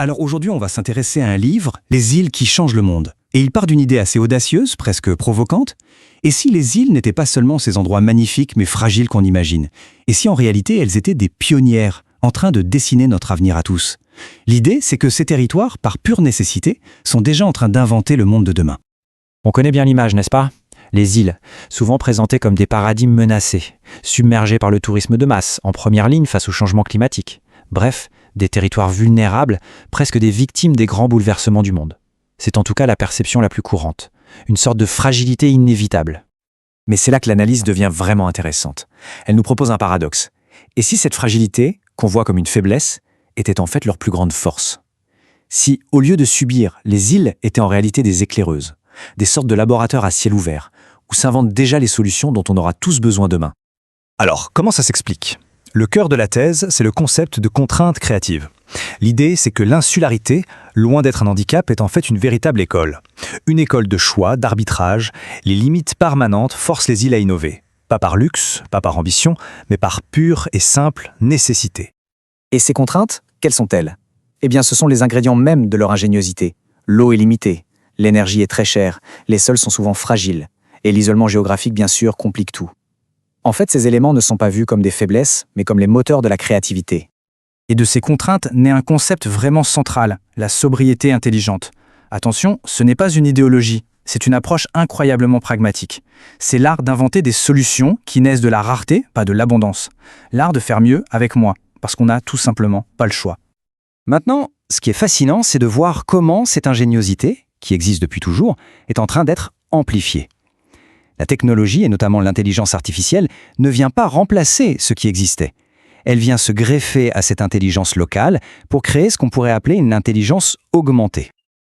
Alors aujourd'hui, on va s'intéresser à un livre, Les îles qui changent le monde. Et il part d'une idée assez audacieuse, presque provocante. Et si les îles n'étaient pas seulement ces endroits magnifiques mais fragiles qu'on imagine? Et si en réalité elles étaient des pionnières, en train de dessiner notre avenir à tous? L'idée, c'est que ces territoires, par pure nécessité, sont déjà en train d'inventer le monde de demain. On connaît bien l'image, n'est-ce pas? Les îles, souvent présentées comme des paradis menacés, submergés par le tourisme de masse, en première ligne face au changement climatique. Bref, des territoires vulnérables, presque des victimes des grands bouleversements du monde. C'est en tout cas la perception la plus courante, une sorte de fragilité inévitable. Mais c'est là que l'analyse devient vraiment intéressante. Elle nous propose un paradoxe. Et si cette fragilité, qu'on voit comme une faiblesse, était en fait leur plus grande force? Si, au lieu de subir, les îles étaient en réalité des éclaireuses, des sortes de laboratoires à ciel ouvert, où s'inventent déjà les solutions dont on aura tous besoin demain. Alors, comment ça s'explique? Le cœur de la thèse, c'est le concept de contrainte créative. L'idée, c'est que l'insularité, loin d'être un handicap, est en fait une véritable école. Une école de choix, d'arbitrage. Les limites permanentes forcent les îles à innover. Pas par luxe, pas par ambition, mais par pure et simple nécessité. Et ces contraintes, quelles sont-elles? Eh bien, ce sont les ingrédients mêmes de leur ingéniosité. L'eau est limitée, l'énergie est très chère, les sols sont souvent fragiles, et l'isolement géographique, bien sûr, complique tout. En fait, ces éléments ne sont pas vus comme des faiblesses, mais comme les moteurs de la créativité. Et de ces contraintes naît un concept vraiment central, la sobriété intelligente. Attention, ce n'est pas une idéologie, c'est une approche incroyablement pragmatique. C'est l'art d'inventer des solutions qui naissent de la rareté, pas de l'abondance. L'art de faire mieux avec moins, parce qu'on n'a tout simplement pas le choix. Maintenant, ce qui est fascinant, c'est de voir comment cette ingéniosité, qui existe depuis toujours, est en train d'être amplifiée. La technologie, et notamment l'intelligence artificielle, ne vient pas remplacer ce qui existait. Elle vient se greffer à cette intelligence locale pour créer ce qu'on pourrait appeler une intelligence augmentée.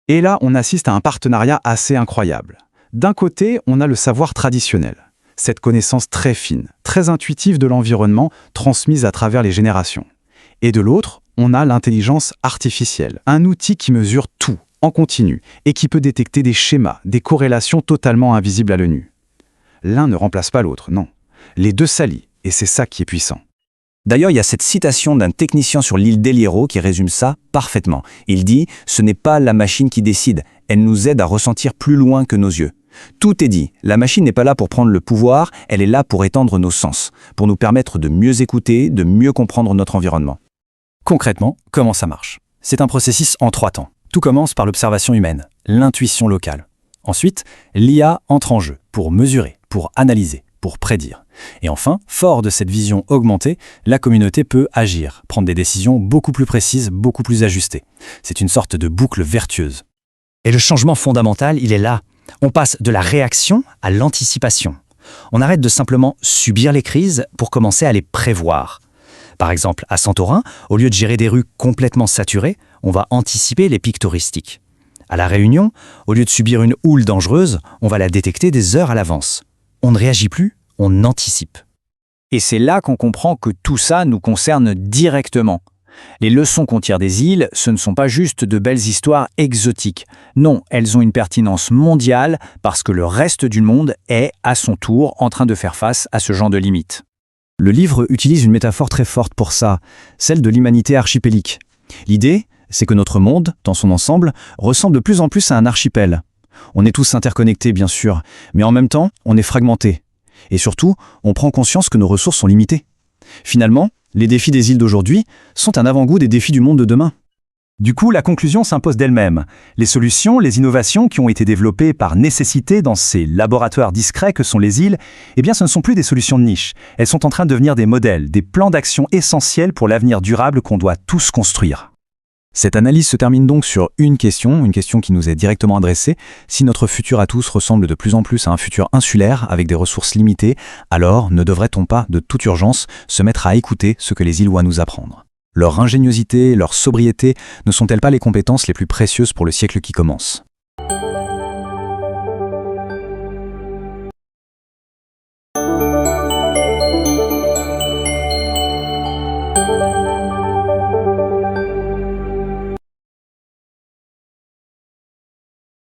Et là, on assiste à un partenariat assez incroyable. D'un côté, on a le savoir traditionnel, cette connaissance très fine, très intuitive de l'environnement transmise à travers les générations. Et de l'autre, on a l'intelligence artificielle, un outil qui mesure tout, en continu, et qui peut détecter des schémas, des corrélations totalement invisibles à l'œil nu. L'un ne remplace pas l'autre, non. Les deux s'allient, et c'est ça qui est puissant. D'ailleurs, il y a cette citation d'un technicien sur l'île d'El Hierro qui résume ça parfaitement. Il dit « Ce n'est pas la machine qui décide, elle nous aide à ressentir plus loin que nos yeux. Tout est dit, la machine n'est pas là pour prendre le pouvoir, elle est là pour étendre nos sens, pour nous permettre de mieux écouter, de mieux comprendre notre environnement. » Concrètement, comment ça marche? C'est un processus en 3 temps. Tout commence par l'observation humaine, l'intuition locale. Ensuite, l'IA entre en jeu pour mesurer, pour analyser, pour prédire. Et enfin, fort de cette vision augmentée, la communauté peut agir, prendre des décisions beaucoup plus précises, beaucoup plus ajustées. C'est une sorte de boucle vertueuse. Et le changement fondamental, il est là. On passe de la réaction à l'anticipation. On arrête de simplement subir les crises pour commencer à les prévoir. Par exemple, à Santorin, au lieu de gérer des rues complètement saturées, on va anticiper les pics touristiques. À La Réunion, au lieu de subir une houle dangereuse, on va la détecter des heures à l'avance. On ne réagit plus, on anticipe. Et c'est là qu'on comprend que tout ça nous concerne directement. Les leçons qu'on tire des îles, ce ne sont pas juste de belles histoires exotiques. Non, elles ont une pertinence mondiale parce que le reste du monde est, à son tour, en train de faire face à ce genre de limites. Le livre utilise une métaphore très forte pour ça, celle de l'humanité archipélique. L'idée, c'est que notre monde, dans son ensemble, ressemble de plus en plus à un archipel. On est tous interconnectés, bien sûr, mais en même temps, on est fragmentés. Et surtout, on prend conscience que nos ressources sont limitées. Finalement, les défis des îles d'aujourd'hui sont un avant-goût des défis du monde de demain. Du coup, la conclusion s'impose d'elle-même. Les solutions, les innovations qui ont été développées par nécessité dans ces laboratoires discrets que sont les îles, eh bien ce ne sont plus des solutions de niche. Elles sont en train de devenir des modèles, des plans d'action essentiels pour l'avenir durable qu'on doit tous construire. Cette analyse se termine donc sur une question qui nous est directement adressée. Si notre futur à tous ressemble de plus en plus à un futur insulaire avec des ressources limitées, alors ne devrait-on pas, de toute urgence, se mettre à écouter ce que les îles ont à nous apprendre? Leur ingéniosité, leur sobriété ne sont-elles pas les compétences les plus précieuses pour le siècle qui commence?